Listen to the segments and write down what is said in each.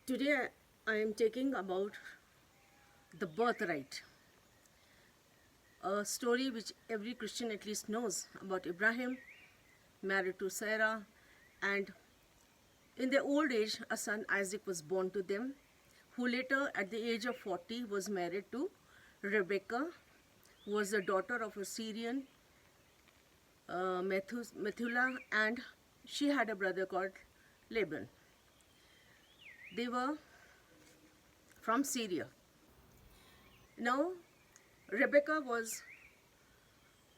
Today I am taking about the birthright, a story which every Christian at least knows about Abraham, married to Sarah, and in their old age a son Isaac was born to them, who later at the age of 40 was married to Rebekah, who was the daughter of a Syrian, Methuselah, and she had a brother called Laban. They were from Syria. Now, Rebecca was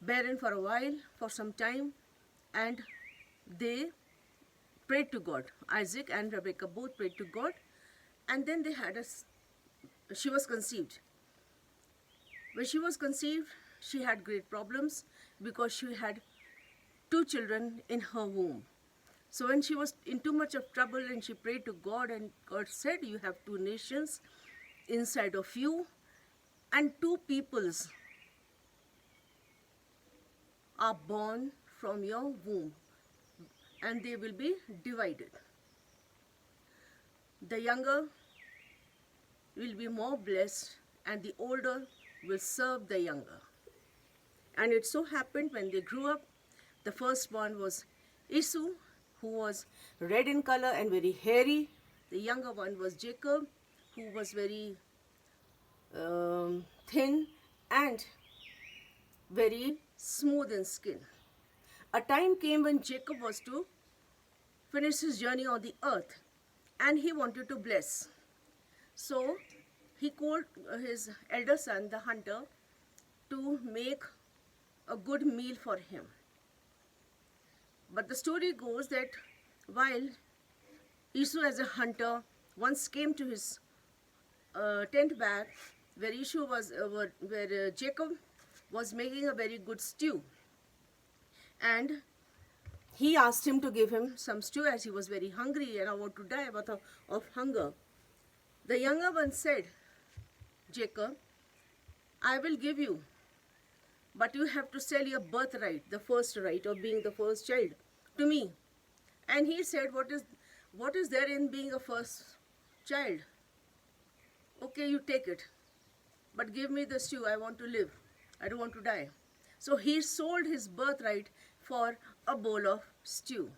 barren for a while, for some time, and they prayed to God. Isaac and Rebecca both prayed to God, and then she was conceived. When she was conceived, she had great problems because she had 2 children in her womb. So when she was in too much of trouble and she prayed to God, and God said, you have 2 nations inside of you, and 2 peoples are born from your womb, and they will be divided. The younger will be more blessed, and the older will serve the younger. And it so happened when they grew up, the firstborn was Esau, who was red in color and very hairy. The younger one was Jacob, who was very thin and very smooth in skin. A time came when Jacob was to finish his journey on the earth, and he wanted to bless. So he called his elder son, the hunter, to make a good meal for him. But the story goes that while Esau as a hunter once came to his tent back where Jacob was making a very good stew, and he asked him to give him some stew as he was very hungry and about to die of hunger. The younger one said, Jacob, I will give you, but you have to sell your birthright, the first right of being the first child, to me. And he said, what is there in being a first child? Okay, you take it, but give me the stew. I want to live. I don't want to die. So he sold his birthright for a bowl of stew.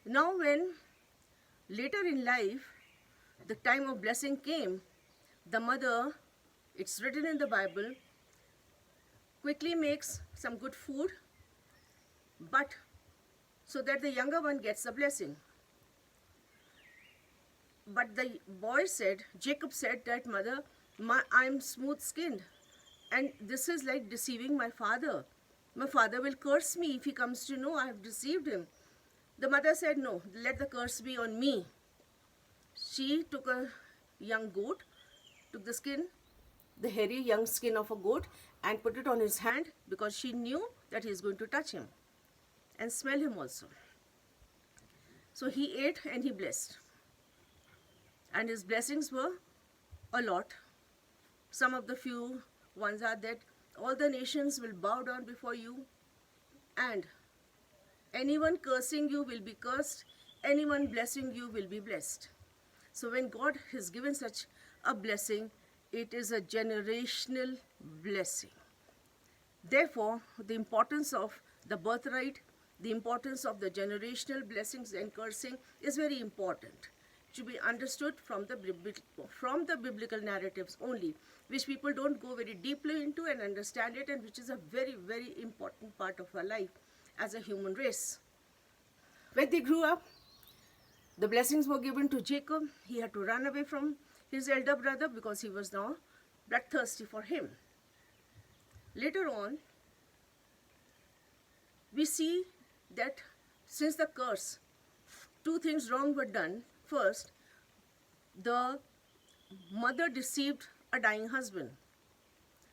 Now when later in life the time of blessing came, the mother, it's written in the Bible, quickly makes some good food, but so that the younger one gets the blessing. But the boy said, Jacob said that, mother, I'm smooth-skinned, and this is like deceiving my father. My father will curse me if he comes to know I have deceived him. The mother said, no, let the curse be on me. She took a young goat, took the skin, the hairy young skin of a goat, and put it on his hand because she knew that he is going to touch him and smell him also. So he ate and he blessed. And his blessings were a lot. Some of the few ones are that all the nations will bow down before you, and anyone cursing you will be cursed, anyone blessing you will be blessed. So when God has given such a blessing, it is a generational blessing. Therefore, the importance of the birthright, the importance of the generational blessings and cursing is very important. It should be understood from the biblical narratives only, which people don't go very deeply into and understand it, and which is a very, very important part of our life as a human race. When they grew up, the blessings were given to Jacob. He had to run away from his elder brother because he was now bloodthirsty for him. Later on, we see that since the curse, 2 things wrong were done. First, the mother deceived a dying husband.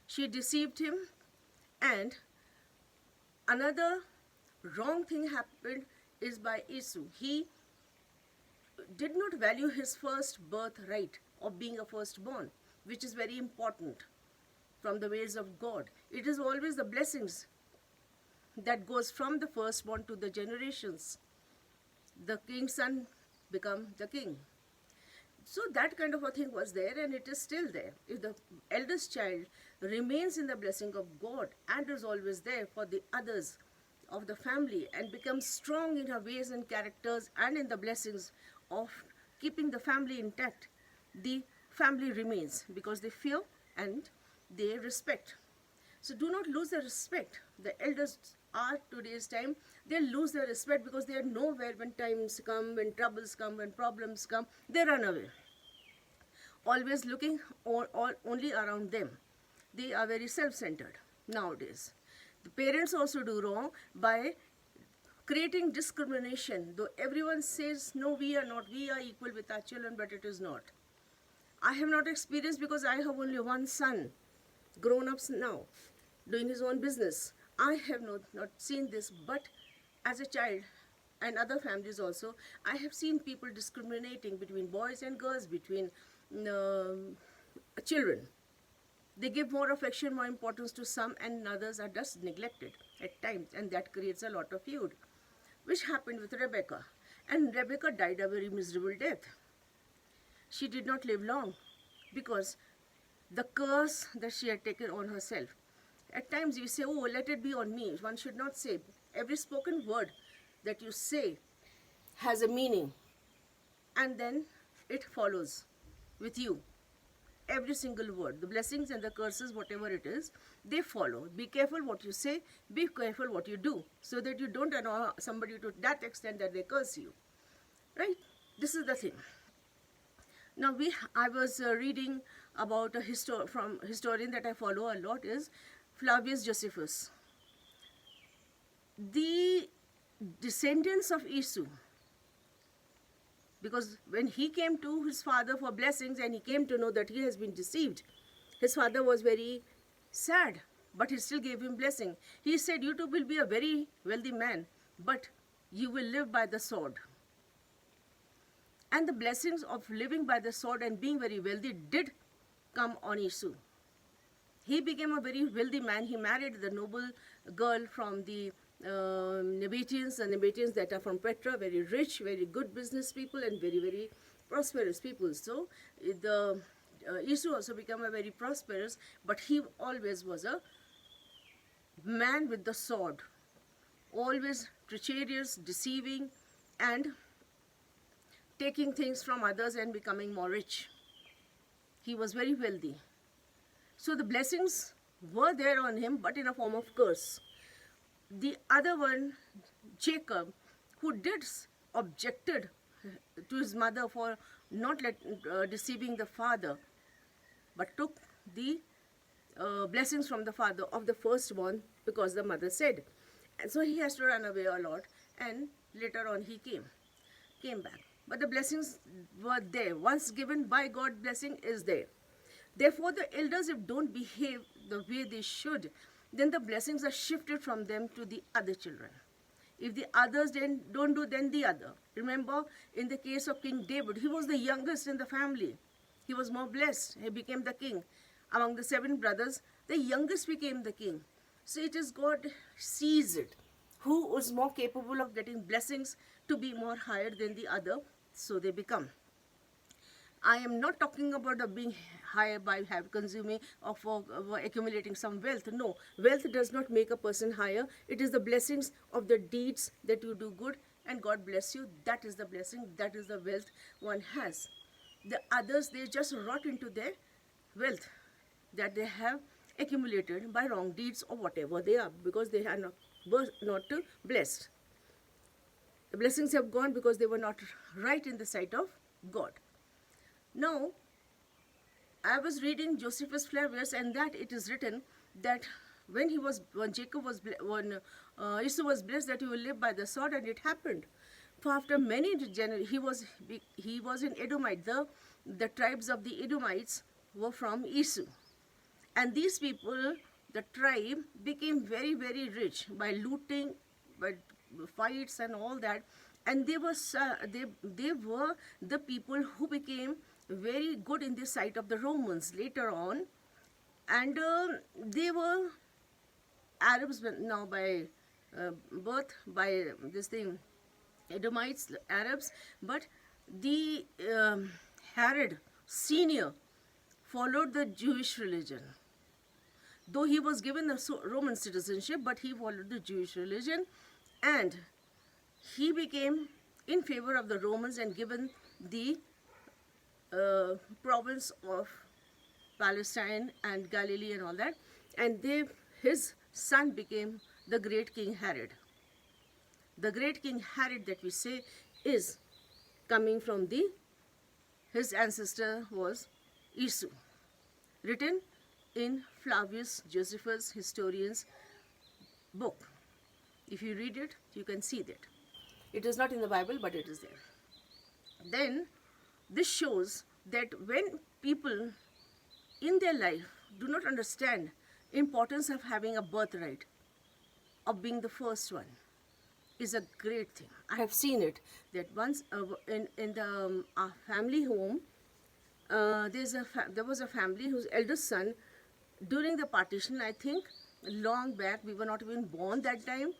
She deceived him, and another wrong thing happened is by Esau. He did not value his first birthright of being a firstborn, which is very important from the ways of God. It is always the blessings that goes from the firstborn to the generations. The king's son become the king. So that kind of a thing was there, and it is still there. If the eldest child remains in the blessing of God and is always there for the others of the family and becomes strong in her ways and characters and in the blessings of keeping the family intact, the family remains because they fear and they respect. So do not lose the respect. The elders are today's time, they lose their respect because they are nowhere when times come, when troubles come, when problems come, they run away. Always looking only around them. They are very self-centered nowadays. The parents also do wrong by creating discrimination. Though everyone says, no, we are not, we are equal with our children, but it is not. I have not experienced because I have only one son, grown up now, doing his own business. I have not seen this, but as a child and other families also, I have seen people discriminating between boys and girls, between children. They give more affection, more importance to some, and others are just neglected at times, and that creates a lot of feud, which happened with Rebecca. And Rebecca died a very miserable death. She did not live long because the curse that she had taken on herself. At times we say, oh, let it be on me. One should not say. Every spoken word that you say has a meaning, and then it follows with you. Every single word, the blessings and the curses, whatever it is, they follow. Be careful what you say, be careful what you do, so that you don't annoy somebody to that extent that they curse you. Right? This is the thing. Now I was reading about a historian that I follow a lot is FIAVIUS JOEPHUS. The descendants of Esau, because when he came to his father for blessings and he came to know that he has been deceived, his father was very sad, but he still gave him blessing. He said, you too will be a very wealthy man, but you will live by the sword. And the blessings of living by the sword and being very wealthy did come on Esau. He became a very wealthy man. He married the noble girl from the Nabateans that are from Petra, very rich, very good business people and very, very prosperous people. So the Esau also became a very prosperous, but he always was a man with the sword, always treacherous, deceiving, and taking things from others and becoming more rich. He was very wealthy. So the blessings were there on him, but in a form of curse. The other one, Jacob, who objected to his mother for not deceiving the father, but took the blessings from the father of the firstborn because the mother said. And so he has to run away a lot, and later on he came back. But the blessings were there. Once given by God, blessing is there. Therefore, the elders, if don't behave the way they should, then the blessings are shifted from them to the other children. If the others then don't do, then the other. Remember, in the case of King David, he was the youngest in the family. He was more blessed. He became the king. Among the 7 brothers, the youngest became the king. So it is God sees it. Who was more capable of getting blessings to be more higher than the other, so they become. I am not talking about being higher by consuming or for accumulating some wealth. No, wealth does not make a person higher. It is the blessings of the deeds that you do good and God bless you. That is the blessing. That is the wealth one has. The others, they just rot into their wealth that they have accumulated by wrong deeds or whatever they are, because they are not blessed. The blessings have gone because they were not right in the sight of God. Now, I was reading Josephus Flavius, and that it is written that when Esau was blessed, that he will live by the sword, and it happened. For after many generations, he was in Edomite. The tribes of the Edomites were from Esau, and these people, the tribe, became very, very rich by looting, by fights and all that, and they were the people who became very good in the sight of the Romans later on, and they were Arabs now by birth, by this thing, Edomites, Arabs, but the Herod Senior followed the Jewish religion. Though he was given the Roman citizenship, but he followed the Jewish religion, and he became in favor of the Romans and given the province of Palestine and Galilee and all that, and his son became the great King Herod. The great King Herod that we say is coming from his ancestor was Esau, written in FIAVIUS Josephus historian's book. If you read it, you can see that. It is not in the Bible, but it is there. Then this shows that when people in their life do not understand importance of having a birthright, of being the first one, is a great thing. I have seen it, that once in the family home, there was a family whose eldest son, during the partition, I think, long back, we were not even born that time.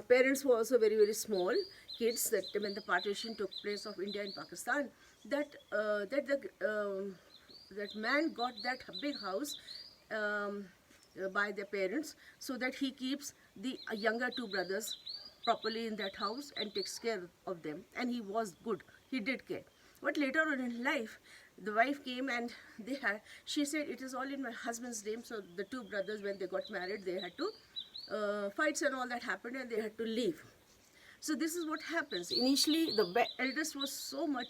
Parents were also very, very small kids that when the partition took place of India and Pakistan, that man got that big house by their parents, so that he keeps the younger two brothers properly in that house and takes care of them. And he was good. He did care. But later on in life, the wife came and she said, it is all in my husband's name. So the two brothers, when they got married, they had to, fights and all that happened, and they had to leave. So this is what happens. Initially, the eldest was so much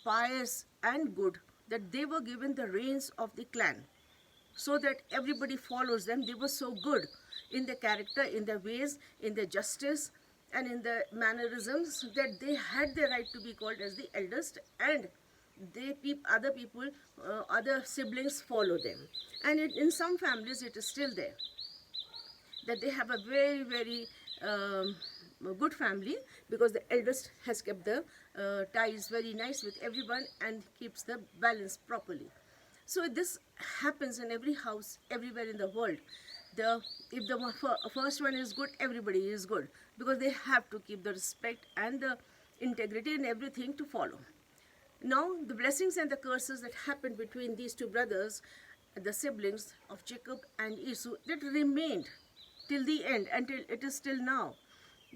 pious and good that they were given the reins of the clan, so that everybody follows them. They were so good in their character, in their ways, in their justice, and in their mannerisms, that they had the right to be called as the eldest, and other people, other siblings follow them. And in some families it is still there, that they have a very, very good family, because the eldest has kept the ties very nice with everyone and keeps the balance properly. So this happens in every house, everywhere in the world. If the first one is good, everybody is good, because they have to keep the respect and the integrity and everything to follow. Now, the blessings and the curses that happened between these two brothers, the siblings of Jacob and Esau, that remained till the end, until it is still now.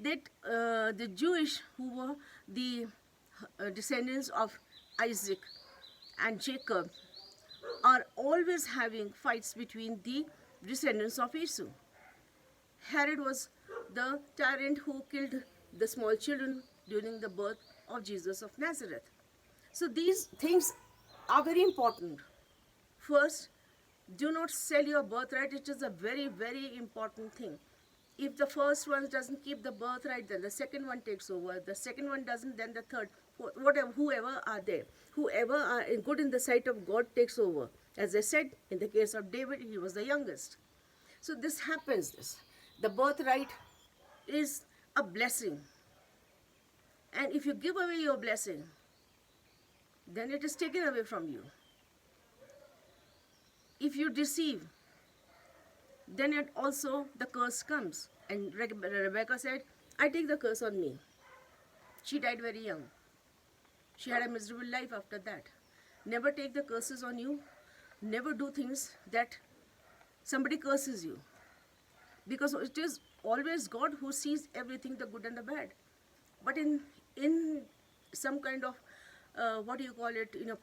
That the Jewish, who were the descendants of Isaac and Jacob, are always having fights between the descendants of Esau. Herod was the tyrant who killed the small children during the birth of Jesus of Nazareth. So these things are very important. First, do not sell your birthright. It is a very, very important thing. If the first one doesn't keep the birthright, then the second one takes over. The second one doesn't, then the third. Whoever are there, whoever are good in the sight of God takes over. As I said, in the case of David, he was the youngest. So this happens. The birthright is a blessing. And if you give away your blessing, then it is taken away from you. If you deceive, then it also the curse comes. And Rebecca said, I take the curse on me. She died very young. She had a miserable life after that. Never take the curses on you. Never do things that somebody curses you. Because it is always God who sees everything, the good and the bad. But in some kind of,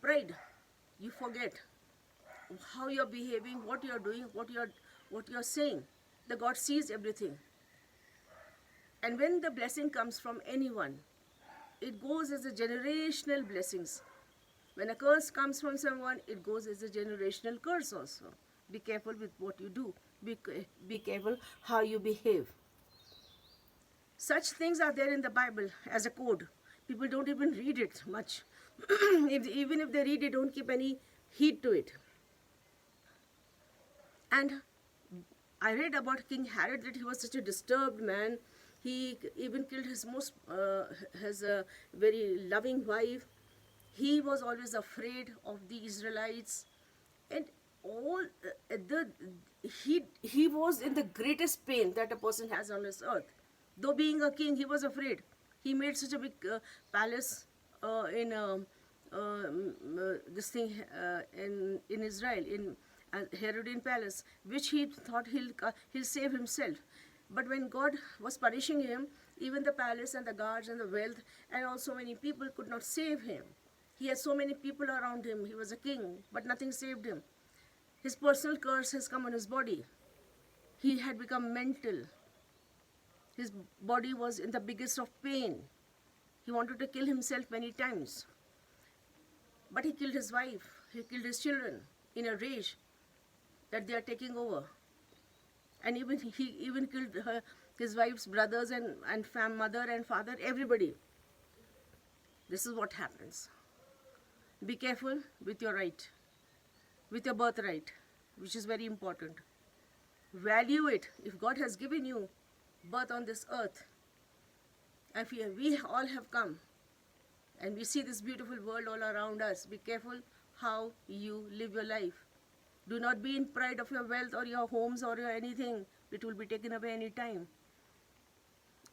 pride, you forget how you're behaving, what you're doing, what you're saying. The God sees everything. And when the blessing comes from anyone, it goes as a generational blessings. When a curse comes from someone, it goes as a generational curse also. Be careful with what you do. Be careful how you behave. Such things are there in the Bible as a code. People don't even read it much. Even if they read it, don't keep any heed to it. And I read about King Herod, that he was such a disturbed man. He even killed his very loving wife. He was always afraid of the Israelites, and he was in the greatest pain that a person has on this earth. Though being a king, he was afraid. He made such a big palace in this thing in Israel, in Herodian palace, which he thought he'll save himself. But when God was punishing him, even the palace and the guards and the wealth and also many people could not save him. He had so many people around him. He was a king, but nothing saved him. His personal curse has come on his body. He had become mental. His body was in the biggest of pain. He wanted to kill himself many times. But he killed his wife. He killed his children in a rage that they are taking over. And he even killed his wife's brothers and mother and father, everybody. This is what happens. Be careful with your right, with your birthright, which is very important. Value it. If God has given you birth on this earth, and we all have come, and we see this beautiful world all around us, be careful how you live your life. Do not be in pride of your wealth or your homes or your anything. It will be taken away any time.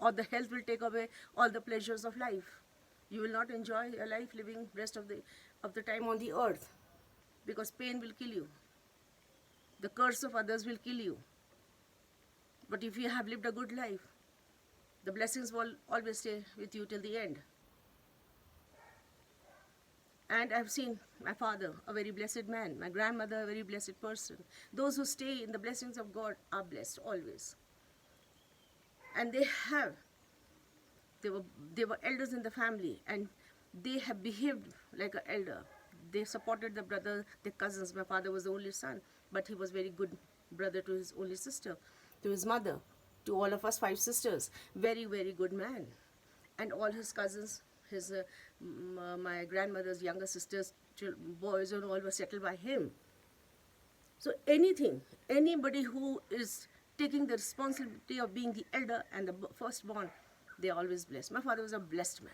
Or the health will take away all the pleasures of life. You will not enjoy your life living rest of the time on the earth, because pain will kill you. The curse of others will kill you. But if you have lived a good life, the blessings will always stay with you till the end. And I've seen my father, a very blessed man, my grandmother, a very blessed person. Those who stay in the blessings of God are blessed always. And they were elders in the family, and they have behaved like an elder. They supported the brother, the cousins. My father was the only son, but he was very good brother to his only sister, to his mother, to all of us 5 sisters. Very, very good man. And all his cousins, my grandmother's younger sisters, boys and all were settled by him. So anybody who is taking the responsibility of being the elder and the firstborn, they are always blessed. My father was a blessed man,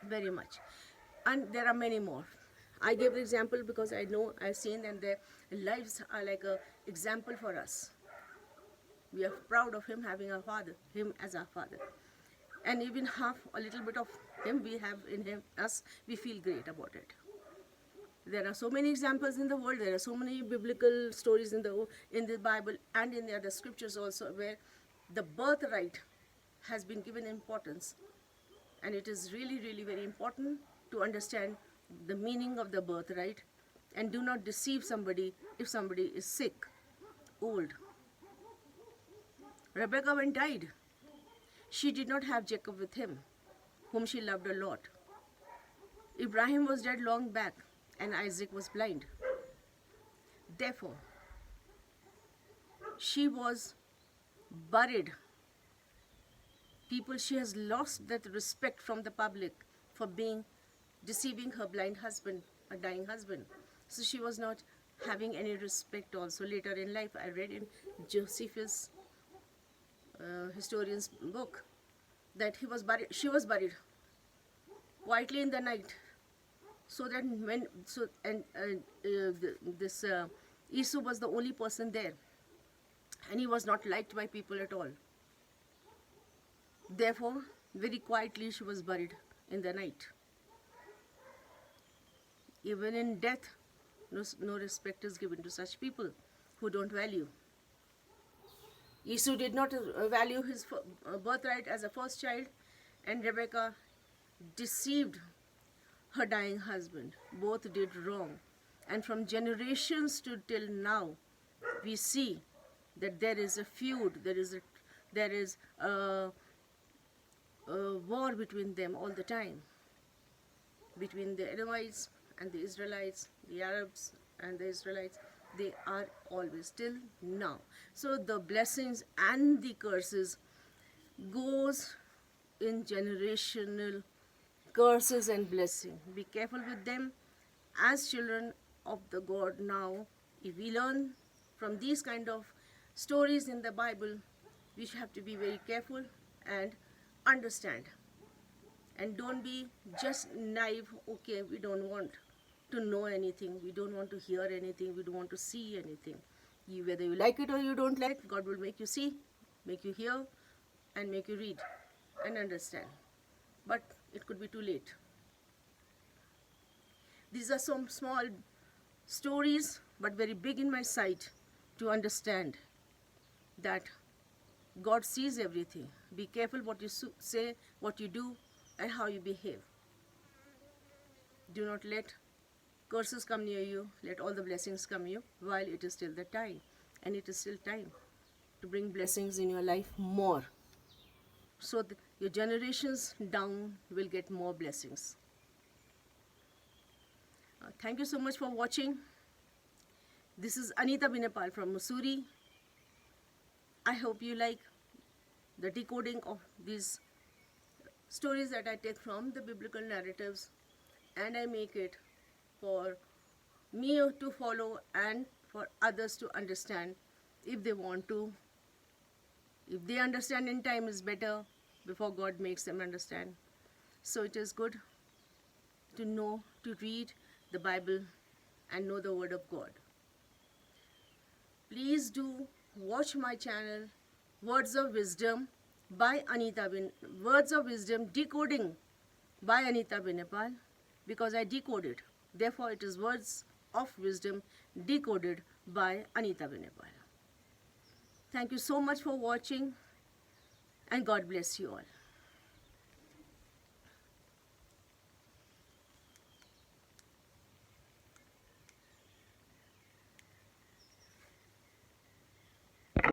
very much. And there are many more. I gave the example because I know, I've seen, and their lives are like an example for us. We are proud of him having a father, him as our father. And even a little bit of him we have in us, we feel great about it. There are so many examples in the world. There are so many biblical stories in the Bible and in the other scriptures also, where the birthright has been given importance. And it is really, really very important to understand the meaning of the birthright, and do not deceive somebody if somebody is sick, old. Rebecca, when died, she did not have Jacob with him, whom she loved a lot. Abraham was dead long back, and Isaac was blind. Therefore, she was buried. She has lost that respect from the public for deceiving her blind husband, her dying husband. So she was not having any respect also. Later in life, I read in JOEPHUS, historian's book, that she was buried quietly in the night, so that Esau was the only person there, and he was not liked by people at all. Therefore, very quietly she was buried in the night. Even in death, no respect is given to such people who don't value. Esau did not value his birthright as a first child, and Rebecca deceived her dying husband. Both did wrong. And from generations to till now, we see that there is a feud, there is a war between them all the time, between the Edomites and the Israelites, the Arabs and the Israelites. They are always till now. So the blessings and the curses goes in generational curses and blessing. Be careful with them as children of the God now. If we learn from these kind of stories in the Bible, we have to be very careful and understand. And don't be just naive. Okay, we don't want to know anything, we don't want to hear anything, we don't want to see anything. Whether you like it or you don't like, God will make you see, make you hear, and make you read and understand. But it could be too late. These are some small stories, but very big in my sight to understand that God sees everything. Be careful what you say, what you do, and how you behave. Do not let curses come near you. Let all the blessings come you while it is still the time. And it is still time to bring blessings in your life more. So that your generations down will get more blessings. Thank you so much for watching. This is Anita Binepal from Mussoorie. I hope you like the decoding of these stories that I take from the biblical narratives, and I make it for me to follow and for others to understand if they want to. If they understand in time is better before God makes them understand. So it is good to know, to read the Bible and know the Word of God. Please do watch my channel Words of Wisdom by Words of Wisdom Decoding by Anita Binepal, because I decode it. Therefore, it is Words of Wisdom Decoded by Anita Binepal. Thank you so much for watching, and God bless you all.